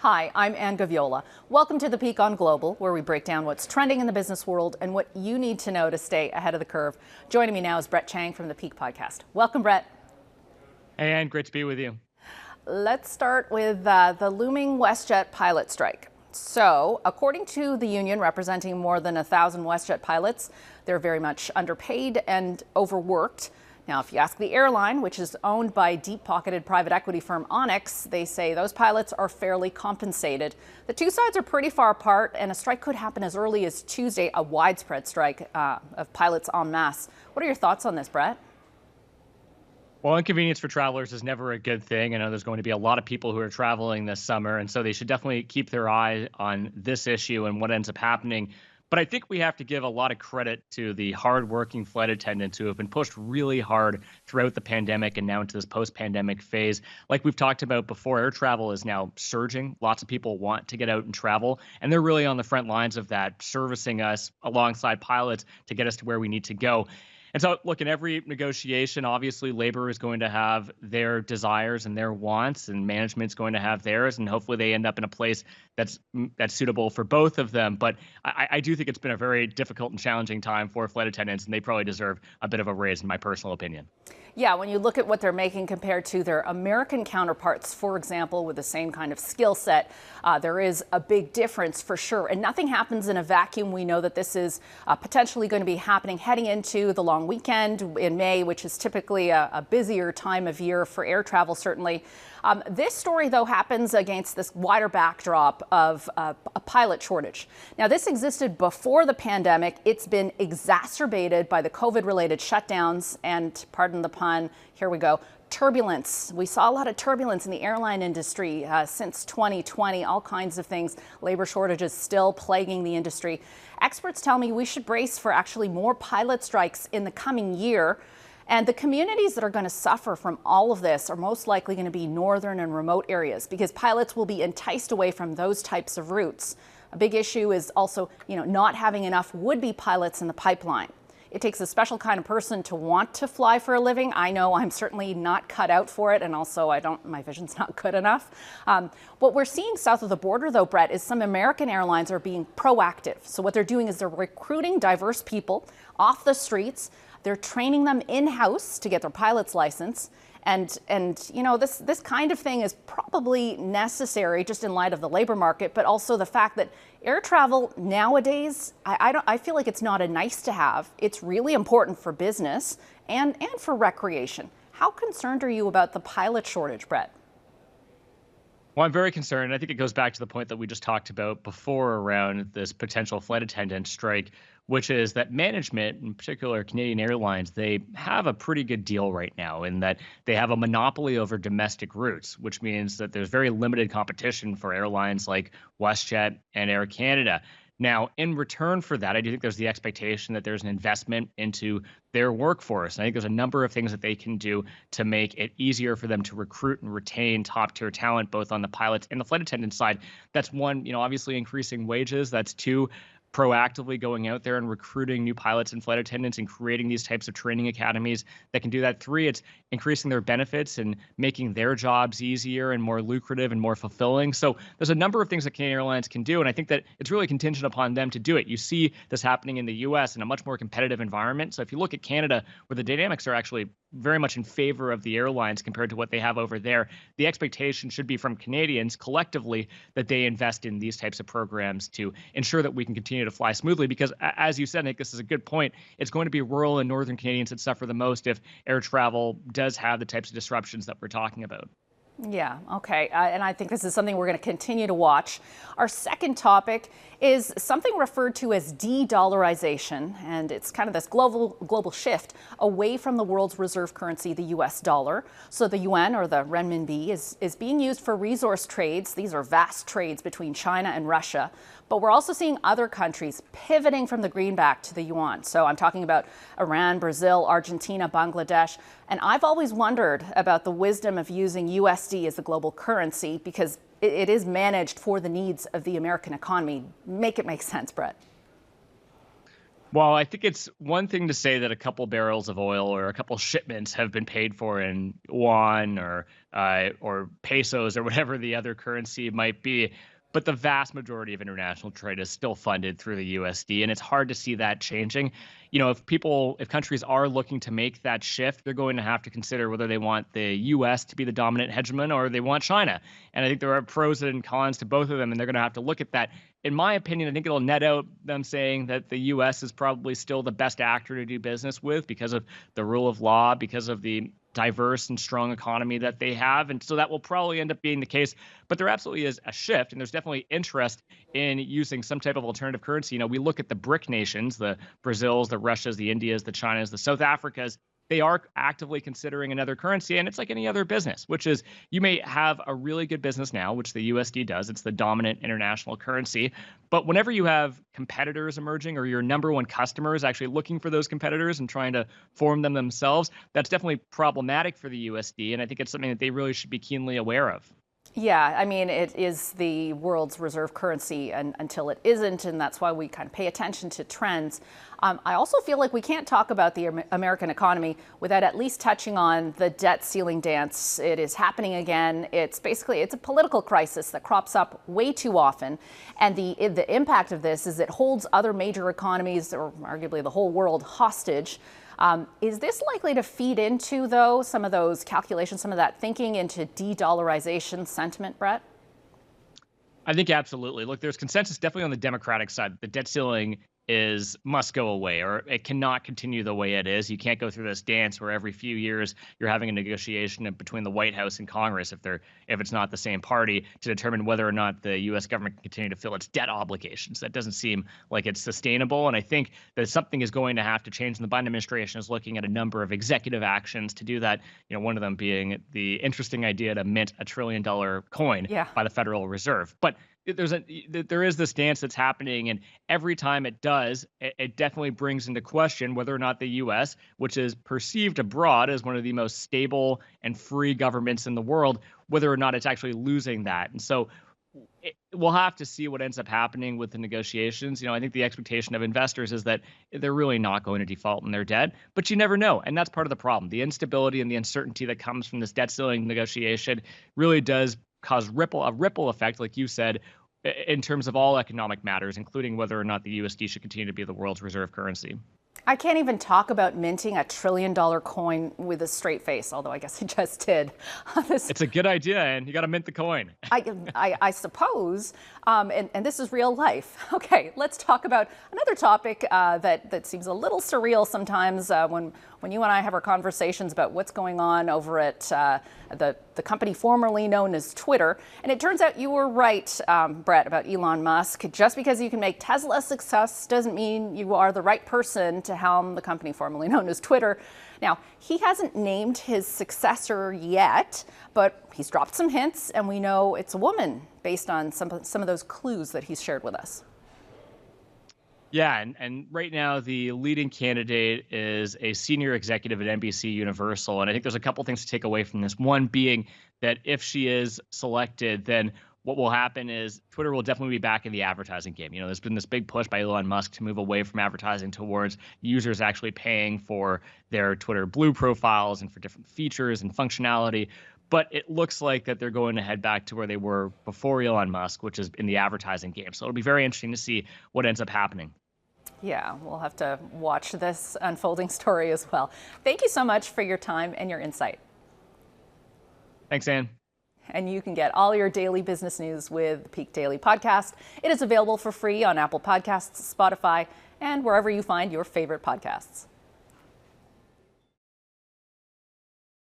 Hi, I'm Anne Gaviola. Welcome to the Peak on Global, where we break down what's trending in the business world and what you need to know to stay ahead of the curve. Joining me now is Brett Chang from the Peak podcast. Welcome, Brett. Hey, Anne, great to be with you. Let's start with the looming WestJet pilot strike. So, according to the union representing more than 1,000 WestJet pilots, they're very much underpaid and overworked. Now, if you ask the airline, which is owned by deep-pocketed private equity firm Onex, they say those pilots are fairly compensated. The two sides are pretty far apart, and a strike could happen as early as Tuesday, a widespread strike of pilots en masse. What are your thoughts on this, Brett? Well, inconvenience for travelers is never a good thing. I know there's going to be a lot of people who are traveling this summer, and so they should definitely keep their eye on this issue and what ends up happening. But I think we have to give a lot of credit to the hardworking flight attendants who have been pushed really hard throughout the pandemic and now into this post-pandemic phase. Like we've talked about before, air travel is now surging. Lots of people want to get out and travel, and they're really on the front lines of that, servicing us alongside pilots to get us to where we need to go. And so, look, in every negotiation, obviously, labor is going to have their desires and their wants, and management's going to have theirs, and hopefully they end up in a place that's suitable for both of them. But I do think it's been a very difficult and challenging time for flight attendants, and they probably deserve a bit of a raise, in my personal opinion. Yeah, when you look at what they're making compared to their American counterparts, for example, with the same kind of skill set, there is a big difference for sure. And nothing happens in a vacuum. We know that this is potentially going to be happening heading into the long weekend in May, which is typically a busier time of year for air travel, certainly. This story, though, happens against this wider backdrop of a pilot shortage. Now, this existed before the pandemic. It's been exacerbated by the COVID-related shutdowns and, pardon the pun, here we go, turbulence. We saw a lot of turbulence in the airline industry since 2020, all kinds of things. Labor shortages still plaguing the industry. Experts tell me we should brace for actually more pilot strikes in the coming year. And the communities that are going to suffer from all of this are most likely going to be northern and remote areas because pilots will be enticed away from those types of routes. A big issue is also, not having enough would-be pilots in the pipeline. It takes a special kind of person to want to fly for a living. I know I'm certainly not cut out for it, and also my vision's not good enough. What we're seeing south of the border, though, Brett, is some American airlines are being proactive. So what they're doing is they're recruiting diverse people off the streets. They're training them in-house to get their pilot's license. And this kind of thing is probably necessary just in light of the labor market, but also the fact that air travel nowadays, I feel like it's not a nice to have. It's really important for business and for recreation. How concerned are you about the pilot shortage, Brett? Well, I'm very concerned. I think it goes back to the point that we just talked about before around this potential flight attendant strike, which is that management, in particular Canadian Airlines, they have a pretty good deal right now in that they have a monopoly over domestic routes, which means that there's very limited competition for airlines like WestJet and Air Canada. Now, in return for that, I do think there's the expectation that there's an investment into their workforce. And I think there's a number of things that they can do to make it easier for them to recruit and retain top-tier talent, both on the pilots and the flight attendant side. That's one, obviously increasing wages. That's two, proactively going out there and recruiting new pilots and flight attendants and creating these types of training academies that can do that. Three, it's increasing their benefits and making their jobs easier and more lucrative and more fulfilling. So there's a number of things that Canadian Airlines can do, and I think that it's really contingent upon them to do it. You see this happening in the U.S. in a much more competitive environment. So if you look at Canada, where the dynamics are actually very much in favor of the airlines compared to what they have over there, the expectation should be from Canadians collectively that they invest in these types of programs to ensure that we can continue to fly smoothly. Because as you said, Nick, this is a good point. It's going to be rural and northern Canadians that suffer the most if air travel does have the types of disruptions that we're talking about. Yeah, okay. And I think this is something we're going to continue to watch. Our second topic is something referred to as de-dollarization, and it's kind of this global shift away from the world's reserve currency, the US dollar. So the yuan, or the renminbi, is being used for resource trades. These are vast trades between China and Russia. But we're also seeing other countries pivoting from the greenback to the yuan. So I'm talking about Iran, Brazil, Argentina, Bangladesh. And I've always wondered about the wisdom of using USD as the global currency because it is managed for the needs of the American economy. Make it make sense, Brett. Well, I think it's one thing to say that a couple barrels of oil or a couple shipments have been paid for in yuan or pesos or whatever the other currency might be. But the vast majority of international trade is still funded through the USD, and it's hard to see that changing. If countries are looking to make that shift, they're going to have to consider whether they want the US to be the dominant hegemon or they want China. And I think there are pros and cons to both of them, and they're going to have to look at that. In my opinion, I think it'll net out them saying that the US is probably still the best actor to do business with because of the rule of law, because of the diverse and strong economy that they have. And so that will probably end up being the case. But there absolutely is a shift, and there's definitely interest in using some type of alternative currency. We look at the BRIC nations, the Brazils, the Russias, the Indias, the Chinas, the South Africas. They are actively considering another currency, and it's like any other business, which is you may have a really good business now, which the USD does. It's the dominant international currency. But whenever you have competitors emerging or your number one customer is actually looking for those competitors and trying to form them themselves, that's definitely problematic for the USD. And I think it's something that they really should be keenly aware of. Yeah, I mean, it is the world's reserve currency until it isn't, and that's why we kind of pay attention to trends. I also feel like we can't talk about the American economy without at least touching on the debt ceiling dance. It is happening again. It's a political crisis that crops up way too often, and the impact of this is it holds other major economies, or arguably the whole world, hostage. Is this likely to feed into, though, some of those calculations, some of that thinking into de-dollarization sentiment, Brett? I think absolutely. Look, there's consensus definitely on the Democratic side. The debt ceiling must go away, or it cannot continue the way it is. You can't go through this dance where every few years you're having a negotiation between the White House and Congress, if it's not the same party, to determine whether or not the U.S. government can continue to fill its debt obligations. That doesn't seem like it's sustainable, and I think that something is going to have to change. And the Biden administration is looking at a number of executive actions to do that. One of them being the interesting idea to mint $1 trillion coin by the Federal Reserve. But there is this dance that's happening, and every time it does, it definitely brings into question whether or not the U.S., which is perceived abroad as one of the most stable and free governments in the world, whether or not it's actually losing that. And so we'll have to see what ends up happening with the negotiations. I think the expectation of investors is that they're really not going to default in their debt, but you never know. And that's part of the problem. The instability and the uncertainty that comes from this debt ceiling negotiation really does cause a ripple effect, like you said, in terms of all economic matters, including whether or not the USD should continue to be the world's reserve currency. I can't even talk about minting $1 trillion coin with a straight face, although I guess I just did. It's a good idea, and you got to mint the coin. I suppose, and this is real life. Okay, let's talk about another topic that seems a little surreal sometimes when you and I have our conversations about what's going on over at the company formerly known as Twitter. And it turns out you were right, Brett, about Elon Musk. Just because you can make Tesla a success doesn't mean you are the right person to helm the company formerly known as Twitter. Now, he hasn't named his successor yet, but he's dropped some hints, and we know it's a woman based on some of those clues that he's shared with us. Yeah, and right now the leading candidate is a senior executive at NBC Universal, and I think there's a couple things to take away from this. One being that if she is selected, then what will happen is Twitter will definitely be back in the advertising game. There's been this big push by Elon Musk to move away from advertising towards users actually paying for their Twitter Blue profiles and for different features and functionality. But it looks like that they're going to head back to where they were before Elon Musk, which is in the advertising game. So it'll be very interesting to see what ends up happening. Yeah, we'll have to watch this unfolding story as well. Thank you so much for your time and your insight. Thanks, Anne. And you can get all your daily business news with the Peak Daily Podcast. It is available for free on Apple Podcasts, Spotify, and wherever you find your favorite podcasts.